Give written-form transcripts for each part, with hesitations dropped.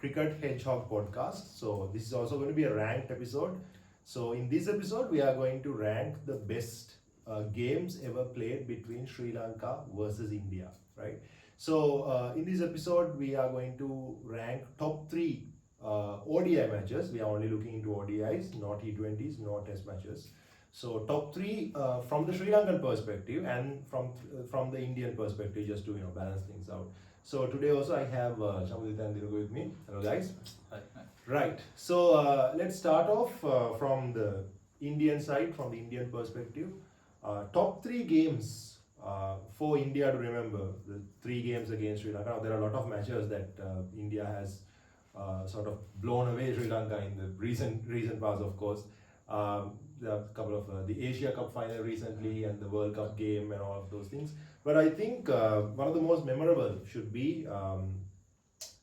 Cricket Hedgehog podcast. So this is also going to be a ranked episode. So in this episode, we are going to rank the best games ever played between Sri Lanka versus India, right? So in this episode, we are going to rank top three ODI matches. We are only looking into ODIs, not T20s, not Test matches. So top three from the Sri Lankan perspective and from the Indian perspective, just to balance things out. So today also I have Shamudit and Dinugo with me. Hello guys. Hi. Right. So let's start off from the Indian side, from the Indian perspective. Top three games for India to remember. The three games against Sri Lanka. Now, there are a lot of matches that India has sort of blown away Sri Lanka in the recent past, of course. There are a couple of the Asia Cup final recently and the World Cup game and all of those things. But I think one of the most memorable should be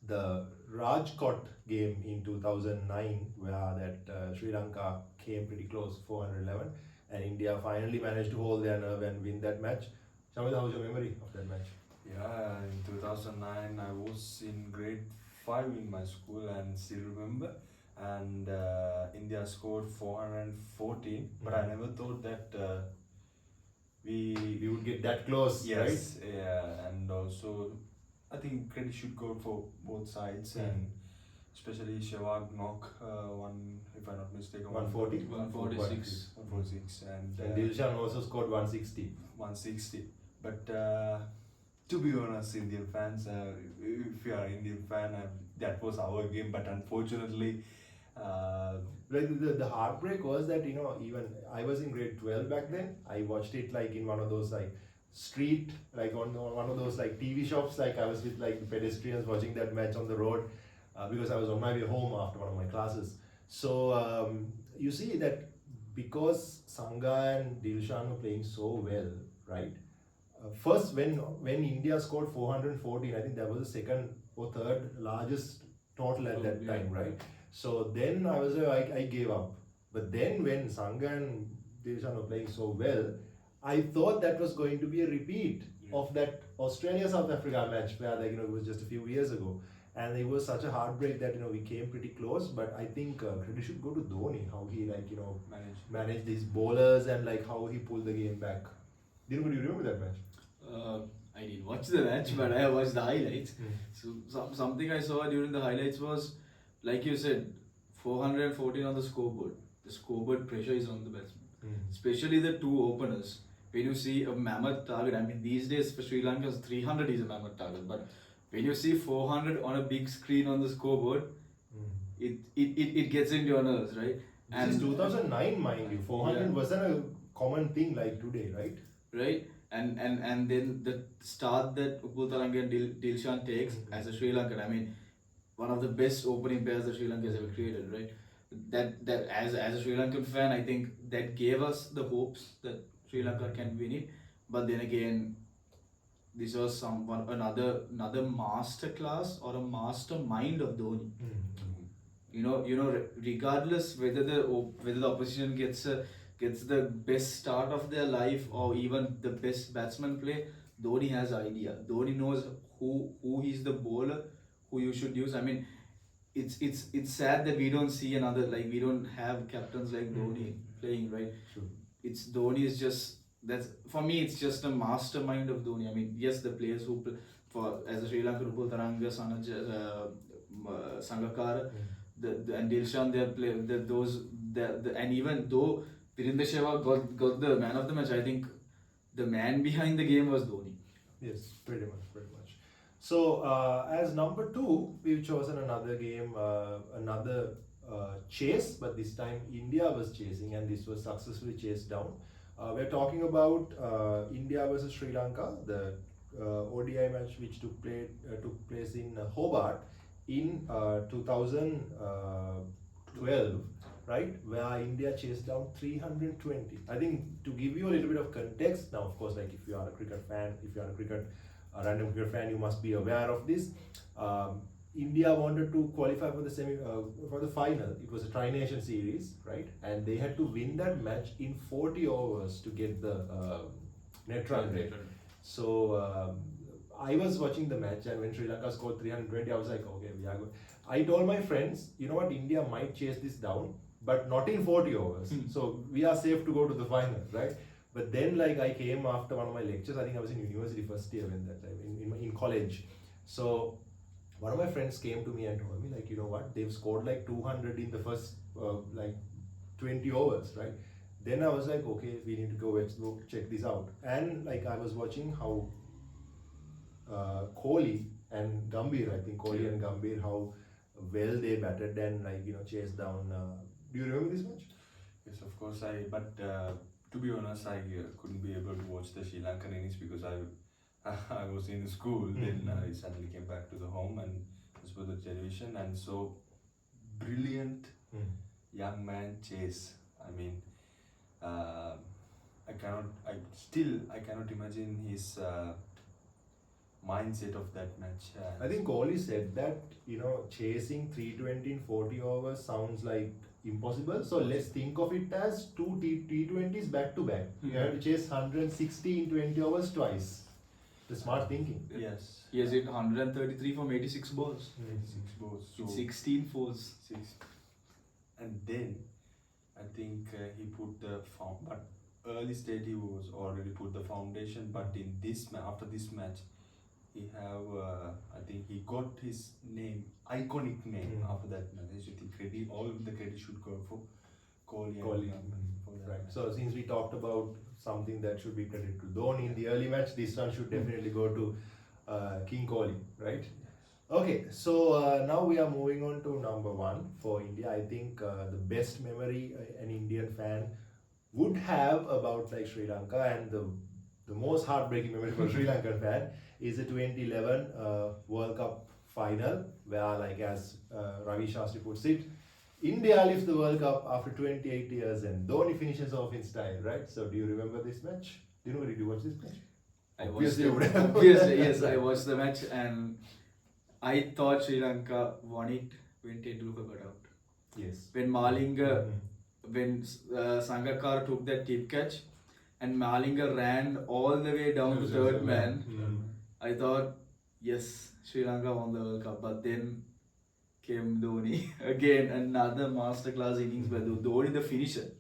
the Rajkot game in 2009, where that Sri Lanka came pretty close, 411, and India finally managed to hold their nerve and win that match. Shamil, how's your memory of that match? Yeah, in 2009 I was in grade 5 in my school and still remember. And India scored 414, but I never thought that we would get that close, yes, right? Yeah, and also I think credit should go for both sides, and especially Sehwag knock one, if I'm not mistaken, 140? 146, and Dilshan also scored 160. 160. But to be honest, Indian fans, if you are an Indian fan, that was our game, but unfortunately. The heartbreak was that even I was in grade 12 back then. I watched it like in one of those like street, like on one of those like TV shops. Like I was with like pedestrians watching that match on the road because I was on my way home after one of my classes. So you see that because Sangha and Dilshan were playing so well, right? First, when India scored 414, I think that was the second or third largest total at that time, right? So then I was I gave up. But then when Sangha and Dilshan were playing so well, I thought that was going to be a repeat of that Australia-South Africa match where it was just a few years ago. And it was such a heartbreak that we came pretty close. But I think credit should go to Dhoni, how he managed these bowlers and like how he pulled the game back. Dinu, do you remember that match? I didn't watch the match, but I watched the highlights. So something I saw during the highlights was, like you said, 414 on the scoreboard. The scoreboard pressure is on the batsman, especially the two openers. When you see a mammoth target, I mean these days for Sri Lanka 300 is a mammoth target, but when you see 400 on a big screen on the scoreboard, it gets into your nerves, right? This is 2009, mind you. 400 wasn't a common thing like today, right? Right. And then the start that Upul Taranga and Dilshan takes as a Sri Lankan, I mean, one of the best opening pairs that Sri Lanka has ever created, right? That as a Sri Lankan fan, I think that gave us the hopes that Sri Lanka can win it. But then again, this was another masterclass or a mastermind of Dhoni. Regardless whether the opposition gets the best start of their life or even the best batsman play, Dhoni has idea. Dhoni knows who is the bowler, who you should use. I mean, it's sad that we don't see we don't have captains like Dhoni playing, right? Sure. It's Dhoni is just, that's for me, it's just a mastermind of Dhoni. I mean, yes, the players who play for as a Sri Lankan, Upul Taranga, Sangakkara, and Dilshan, they play and even though Virendra Sehwag got the man of the match, I think the man behind the game was Dhoni. Yes, pretty much. So as number 2, we've chosen another game, another chase, but this time India was chasing and this was successfully chased down. We're talking about India versus Sri Lanka, the ODI match which took place in Hobart in 2012, right, where India chased down 320. I think to give you a little bit of context, now of course, like if you are a cricket fan, a random cricket fan, you must be aware of this. India wanted to qualify for the for the final. It was a Tri-Nation series, right? And they had to win that match in 40 overs to get the net run rate. So I was watching the match, and when Sri Lanka scored 320, I was like, okay, we are good. I told my friends, you know what, India might chase this down, but not in 40 overs. So we are safe to go to the final, right? But then, like, I came after one of my lectures. I think I was in university first year when that time in college. So one of my friends came to me and told me, like, you know what, they've scored like 200 in the first like 20 overs, right? Then I was like, okay, we need to go check this out. And like I was watching how Kohli and Gambhir, I think Kohli and Gambhir, how well they batted and, like, you know, chased down. Do you remember this match? Yes, of course. To be honest, I couldn't be able to watch the Sri Lankan innings because I was in school. Then I suddenly came back to the home and was for the television and so brilliant young man chase. I mean, I cannot imagine his mindset of that match. I think Kohli said that, you know, chasing 320 in 40 overs sounds like impossible. So let's think of it as two T20s back to back. You have to chase 160 in 20 overs twice. The smart thinking. Yes. He has hit 133 from 86 balls. 86 balls. So In 16 fours. And then I think he put the but early stage he was already put the foundation. But in after this match, I think he got his name, iconic name after that match. I think all the credit should go for Kohli. Right. So since we talked about something that should be credited to Dhoni in the early match, this one should definitely go to King Kohli, right? Okay, so now we are moving on to number one for India. I think the best memory an Indian fan would have about, like, Sri Lanka, and the most heartbreaking memory for a Sri Lankan fan is the 2011 World Cup final, where, like, as Ravi Shastri puts it, India lifts the World Cup after 28 years and Dhoni finishes off in style, right? So do you remember this match? Did you watch this match? Obviously, yes, I watched the match and I thought Sri Lanka won it when Tendulkar got out. Yes. When Malinga, when Sangakkara took that tip catch and Malinga ran all the way down to third man, I thought, yes, Sri Lanka won the World Cup. But then came Dhoni again, another masterclass innings by Dhoni, the finisher.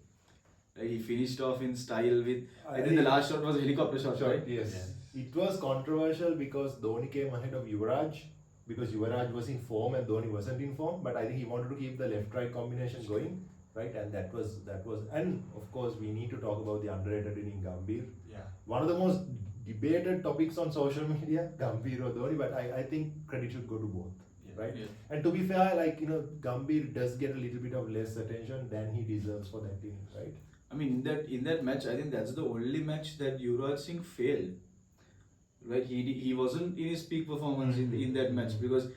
Like, he finished off in style with. I think the last shot was a helicopter shot, right? Yes. It was controversial because Dhoni came ahead of Yuvraj, because Yuvraj was in form and Dhoni wasn't in form. But I think he wanted to keep the left-right combination going, right? And that was. And of course, we need to talk about the underrated inning Gambhir. Yeah. One of the most debated topics on social media, Gambhir or Dhoni, but I think credit should go to both. Right? Yeah. And to be fair, like, you know, Gambhir does get a little bit of less attention than he deserves for that inning, right? I mean, in that match, I think that's the only match that Yuvraj Singh failed. Right? He wasn't in his peak performance in that match because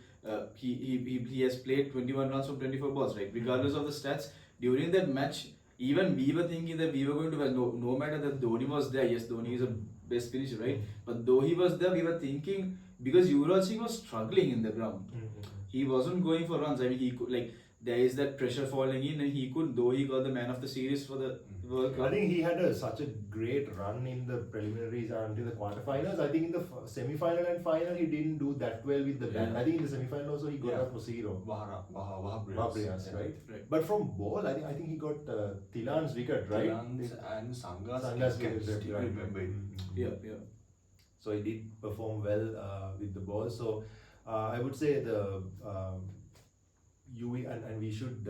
he has played 21 runs from 24 balls, right? Regardless of the stats, during that match, even we were thinking that we were going to win. No matter that Dhoni was there, yes, Dhoni is a best finisher, right? But though he was there, we were thinking, because Yuvraj Singh was struggling in the ground. He wasn't going for runs. I mean, he could, like, there is that pressure falling in, and he could, though he got the man of the series for the World Cup. I think he had such a great run in the preliminaries until the quarterfinals. I think in the semi-final and final, he didn't do that well with the bat. I think in the semi-final also he got out for 0. Vahabrias, right? But from ball, I think he got Thilan's wicket, right? Thilan's and Sanga's wicket. Still remember it. Yeah. So he did perform well with the ball. So I would say we should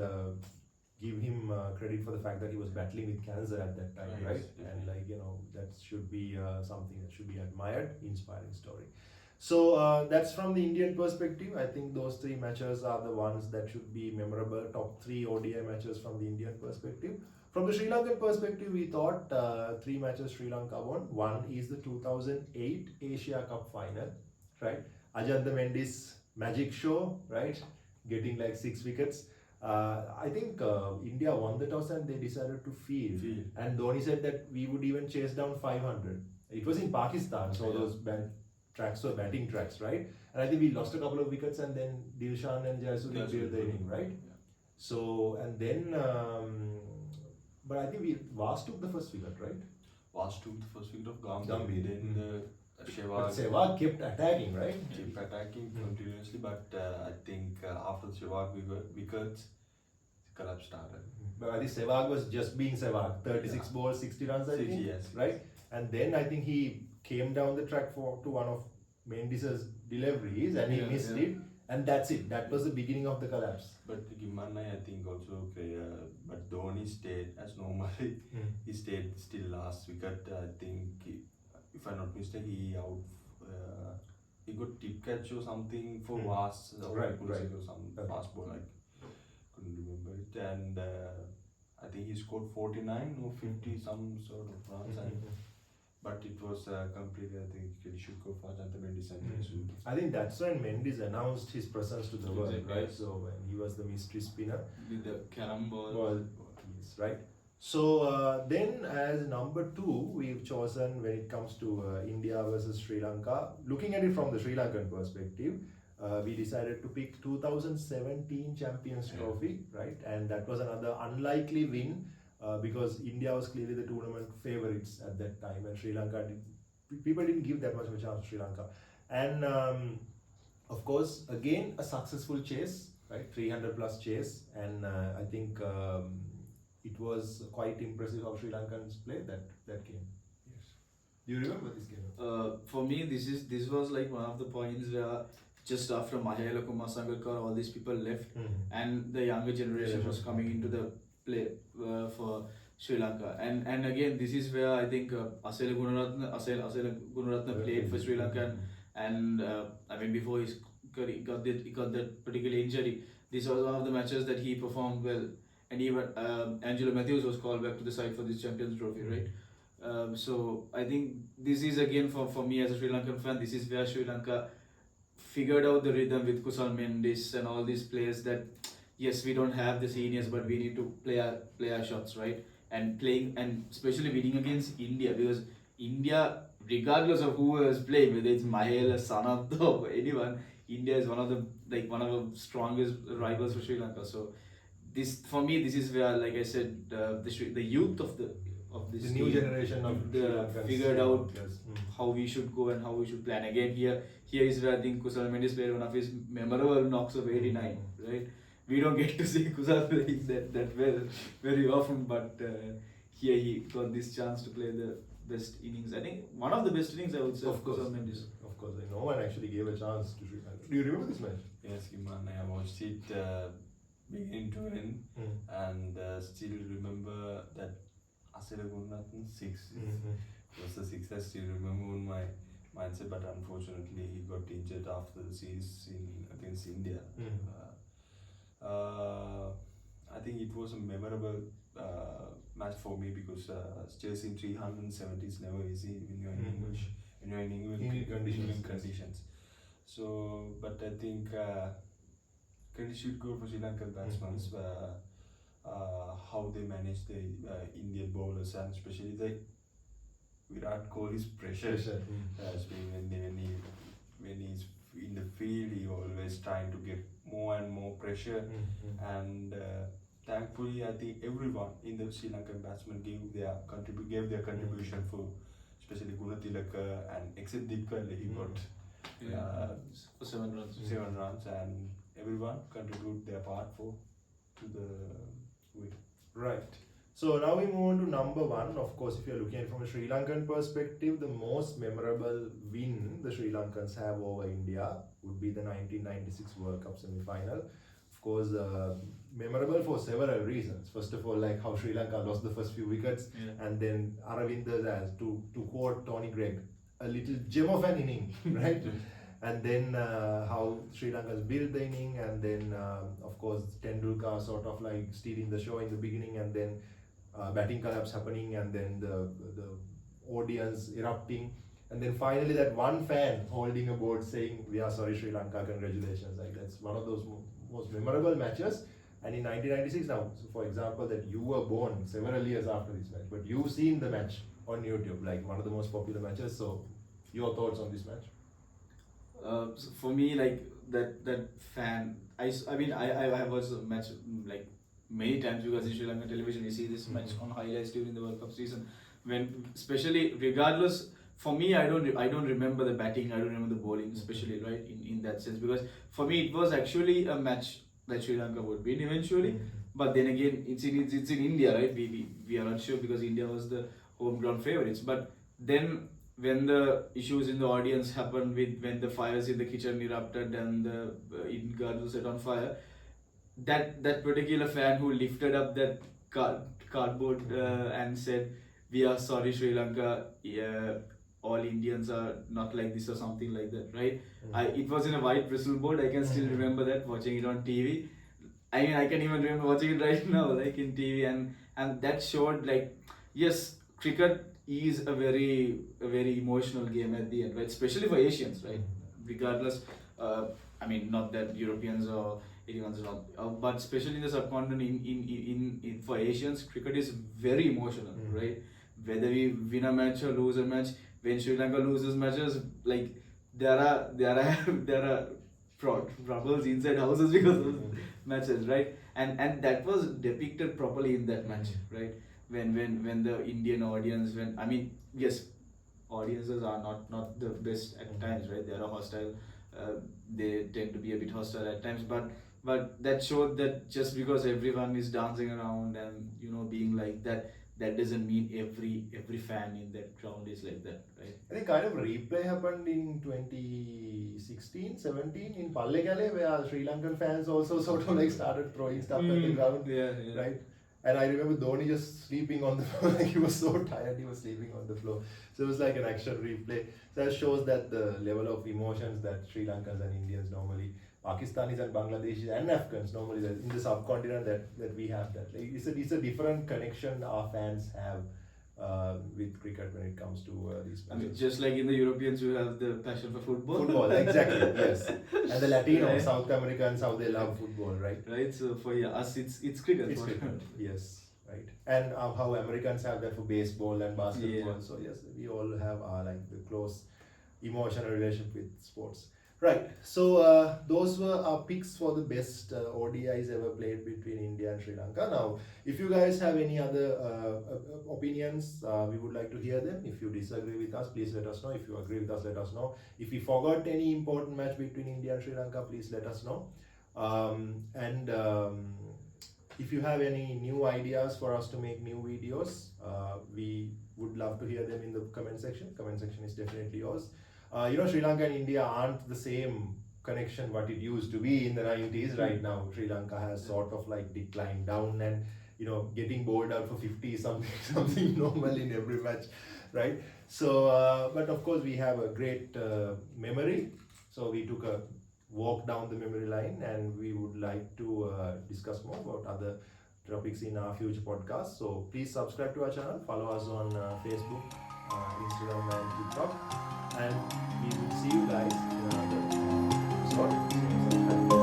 give him credit for the fact that he was battling with cancer at that time, right? And, like, you know, that should be something that should be admired, inspiring story. So that's from the Indian perspective. I think those three matches are the ones that should be memorable, top 3 ODI matches from the Indian perspective. From the Sri Lankan perspective, we thought 3 matches Sri Lanka won. One is the 2008 Asia Cup final, right? Ajantha Mendy's magic show, right? Getting like 6 wickets. I think India won the toss and they decided to field. And Dhoni said that we would even chase down 500. It was in Pakistan, so those tracks were batting tracks, right? And I think we lost a couple of wickets and then Dilshan and Jayasuriya cleared the inning, right? So, and then, but I think Vas took the first wicket, right? Vas took the first wicket of Gambhir. Gambhir. Then But Sehwag Sehwag kept attacking, right? kept attacking Mm. continuously, but I think after the Sehwag wickets, the collapse started. But I think Sehwag was just being Sehwag. 36 Yeah. balls, 60 runs, I 60, think. yes, Right? And then I think he came down the track to one of Mendis's deliveries and he Yeah, missed yeah. it. And that's it. That was the beginning of the collapse. But Gimanai, I think also, but Dhoni stayed as normally. He stayed still last wicket. I think, if I'm not mistaken, he got tip catch or something for Vas or Right. or some fast ball. I couldn't remember it. And I think he scored 49 or 50 some sort of runs. But it was completely, I think he should go for Janta Mendes and I think that's when Mendes announced his presence to the world, Exactly. right? So when he was the mystery spinner. With the carom ball. Well, yes, right. So then, as number 2, we've chosen when it comes to India versus Sri Lanka. Looking at it from the Sri Lankan perspective, we decided to pick 2017 Champions Trophy, right? And that was another unlikely win because India was clearly the tournament favorites at that time, and Sri Lanka people didn't give that much of a chance to Sri Lanka. And of course, again, a successful chase, right? 300 plus chase, and I think it was quite impressive how Sri Lankans played that game. Yes. Do you remember this game? For me, this was like one of the points where just after Mahela Kumar Sangalkar, all these people left, and the younger generation was coming into the play for Sri Lanka. And again, this is where I think Asela Gunaratne played for Sri Lanka, and I mean before he got that particular injury, this was one of the matches that he performed well, and even Angelo Matthews was called back to the side for this Champions Trophy, right? So I think this is again for me as a Sri Lankan fan, this is where Sri Lanka figured out the rhythm with Kusal Mendis and all these players that yes, we don't have the seniors, but we need to play our shots, right? And playing, and especially winning against India, because India, regardless of who was playing, whether it's Mahela, Sanath or anyone, India is one of the strongest rivals for Sri Lanka. So this, for me, this is where, like I said, the youth of this The new team, generation of Sri Lankans figured out yes. how we should go and how we should plan. Again, here is where I think Kusal Mendes played one of his memorable knocks of 89, right? We don't get to see Kusal playing that well very often, but here he got this chance to play the best innings. I think one of the best innings, I would say, of Kusal Mendes. Of course, no one actually gave a chance to Sri Lanka. Do you remember this match? Yes, Giman, I watched it beginning to end, and still remember that Asela Gunaratne 6 was the 6 I still remember in my mindset, but unfortunately he got injured after the series against India. I think it was a memorable match for me because chasing 370 is never easy when you're in English, when you're in England conditions. So, but I think credit should go for Sri Lankan batsmen, how they manage the Indian bowlers, and especially the Virat Kohli's pressure. Especially when he's in the field, he always trying to get more and more pressure. And thankfully, I think everyone in the Sri Lankan batsmen gave their contribution for, especially Gunatilaka, and except Deepkal, he got for 7 runs. 7 runs, and everyone contribute their part to the win. Right. So now we move on to number 1. Of course, if you're looking at it from a Sri Lankan perspective, the most memorable win the Sri Lankans have over India would be the 1996 World Cup semi-final. Of course, memorable for several reasons. First of all, like how Sri Lanka lost the first few wickets, and then Aravinda's, as to quote Tony Gregg, a little gem of an inning, right? And then how Sri Lanka's built the inning, and then of course Tendulkar sort of like stealing the show in the beginning, and then batting collapse happening, and then the audience erupting, and then finally that one fan holding a board saying, "We are sorry, Sri Lanka, congratulations." Like that's one of those most memorable matches. And in 1996, now, so for example, that you were born several years after this match, but you've seen the match on YouTube, like one of the most popular matches. So, your thoughts on this match? So for me, like that fan, I have watched the match like many times, because in Sri Lankan television we see this match on highlights during the World Cup season, when especially regardless for me, I don't remember the batting. I don't remember the bowling, especially right in that sense, because for me it was actually a match that Sri Lanka would win eventually. But then again, it's in India, right? We are not sure because India was the home ground favorites. But then when the issues in the audience happened with when the fires in the kitchen erupted and the Eden Garden was set on fire, that particular fan who lifted up that cardboard and said, "We are sorry, Sri Lanka. All Indians are not like this," or something like that, right? It was in a white bristle board. I can still remember that, watching it on TV. I mean, I can even remember watching it right now, like in TV, and that showed like, yes, cricket is a very emotional game at the end, right? Especially for Asians, right? Regardless, I mean, not that Europeans or anyone's not, but especially in the subcontinent, in for Asians, cricket is very emotional, right? Whether we win a match or lose a match, when Sri Lanka loses matches, like there are there are troubles inside houses because of matches, right? And that was depicted properly in that match, right? When the Indian audience, when I mean, yes, audiences are not the best at times, right? They are hostile. They tend to be a bit hostile at times, but that showed that just because everyone is dancing around and being like that, that doesn't mean every fan in that ground is like that, right? I think kind of replay happened in 2016, 17 in Pallekele, where Sri Lankan fans also sort of like started throwing stuff at the ground, right? And I remember Dhoni just sleeping on the floor, like he was so tired, he was sleeping on the floor. So it was like an action replay. So that shows that the level of emotions that Sri Lankans and Indians normally, Pakistanis and Bangladeshis and Afghans normally in the subcontinent that we have that. Like it's a different connection our fans have with cricket when it comes to these I mean, matches. just like in the Europeans who have the passion for football. Football, exactly, yes. And the Latinos, right. South Americans, how they love football, right? Right, so for us, it's cricket. It's cricket, yes, right. And how Americans have that for baseball and basketball. So yes, we all have like the close emotional relationship with sports. Right, so those were our picks for the best ODIs ever played between India and Sri Lanka. Now, if you guys have any other opinions, we would like to hear them. If you disagree with us, please let us know. If you agree with us, let us know. If we forgot any important match between India and Sri Lanka, please let us know. If you have any new ideas for us to make new videos, we would love to hear them in the comment section. Comment section is definitely yours. Sri Lanka and India aren't the same connection what it used to be in the 90s. Right now, Sri Lanka has sort of like declined down, and getting bowled out for 50 is something normal in every match, right? So, but of course we have a great memory. So we took a walk down the memory line, and we would like to discuss more about other topics in our future podcasts. So please subscribe to our channel, follow us on Facebook, Instagram and TikTok. And we will see you guys in another episode.